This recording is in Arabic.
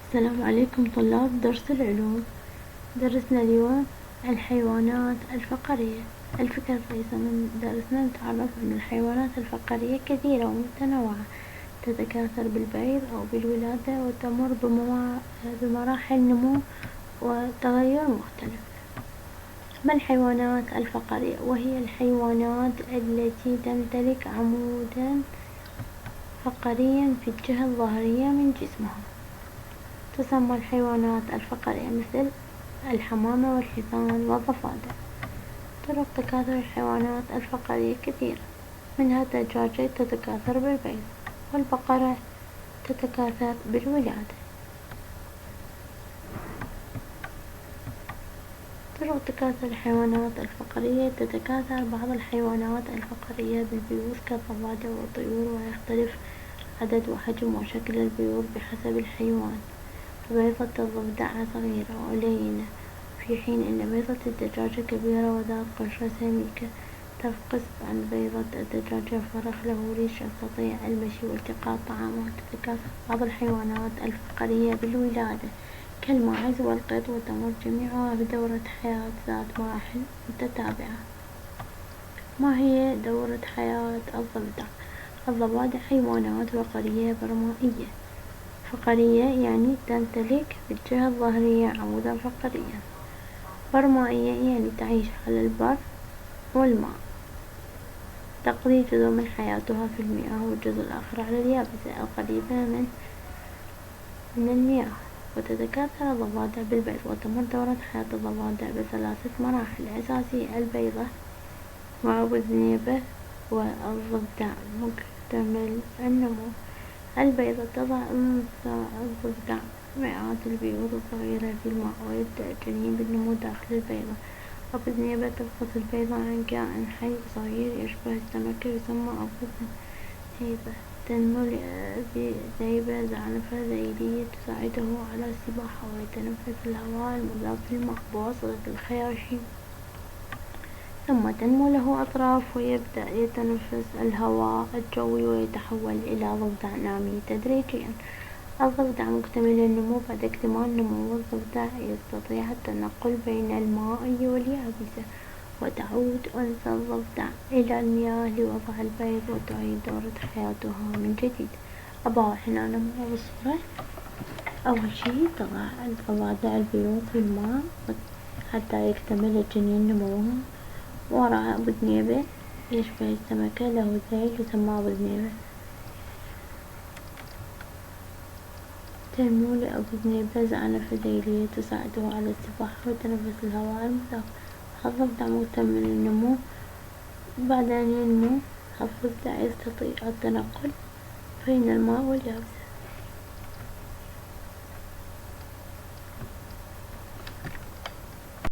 السلام عليكم طلاب درس العلوم. درسنا اليوم الحيوانات الفقرية. الفكرة الرئيسية من درسنا نتعرف أن الحيوانات الفقرية كثيرة ومتنوعة، تتكاثر بالبيض أو بالولادة وتمر بمراحل نمو وتغير مختلف. ما الحيوانات الفقرية؟ وهي الحيوانات التي تمتلك عمودا فقريا في الجهة الظهرية من جسمها. تسمى الحيوانات الفقرية مثل الحمامة والحصان والضفادع. طرق تكاثر الحيوانات الفقرية كثيرة، منها الدجاجة تتكاثر بالبيض، والبقرة تتكاثر بالولادة. طرق تكاثر الحيوانات الفقرية: تتكاثر بعض الحيوانات الفقرية بالبيوت كالضفادع والطيور، ويختلف عدد وحجم وشكل البيوت بحسب الحيوان. بيضة الضفدع صغيرة ولينة، في حين أن بيضة الدجاجة كبيرة وذات قشرة سميكة. تفقس عن بيضة الدجاجة فرخ له ريش يستطيع المشي والتقاط طعامه. تتكاثر بعض الحيوانات الفقرية بالولادة كالماعز والقط، وتمر جميعها بدورة حياة ذات مراحل متتابعة. ما هي دورة حياة الضفدع؟ الضفادع حيوانات فقرية برمائية. فقرية يعني تمتلك بالجهة الظهرية عمودا فقريا. برمائية يعني تعيش على البر والماء، تقضي جزء من حياتها في المياه والجزء الآخر على اليابسة القريبة من المياه. وتتكاثر الضفادع بالبيض، وتمر دورة حياة الضفادع بثلاثة مراحل أساسية: البيضة وأبو الذنيبة والضفدع مكتمل النمو. البيضة تضع أنثى الضفدع مئات البيوض الصغيرة في الماء، ويبدأ الجنين بالنمو داخل البيضة. أبو الذنيبة تفقس البيضة عن كائن حي صغير يشبه السمكة يسمى أبو الذنيبة. تنمو بذيبة زعنفة ذيلية تساعده على السباحة، ويتنفس الهواء المذاب في الماء بواسطة الخياشيم. ثم تنمو له أطراف ويبدأ يتنفس الهواء الجوي ويتحول إلى ضفدع نامي تدريجيا. الضفدع مكتمل النمو. بعد اكتمال نمو الضفدع يستطيع التنقل بين الماء واليابسة، وتعود أنثى الضفدع إلى المياه لوضع البيض، وتعيد دورة حياتها من جديد. هنا نمو بالصورة. أول شي تضع الضفادع البيوض في الماء حتى يكتمل الجنين نموها. وراء أبو ذنيبة يشبه السمكة له ذيل يسمى أبو ذنيبة. تنمو لأبو ذنيبة زعنفة ذيلية تساعده على السباحة وتنفس الهواء المذاب. الضفدع مكتمل النمو. بعد أن ينمو الضفدع يستطيع التنقل بين الماء واليابس.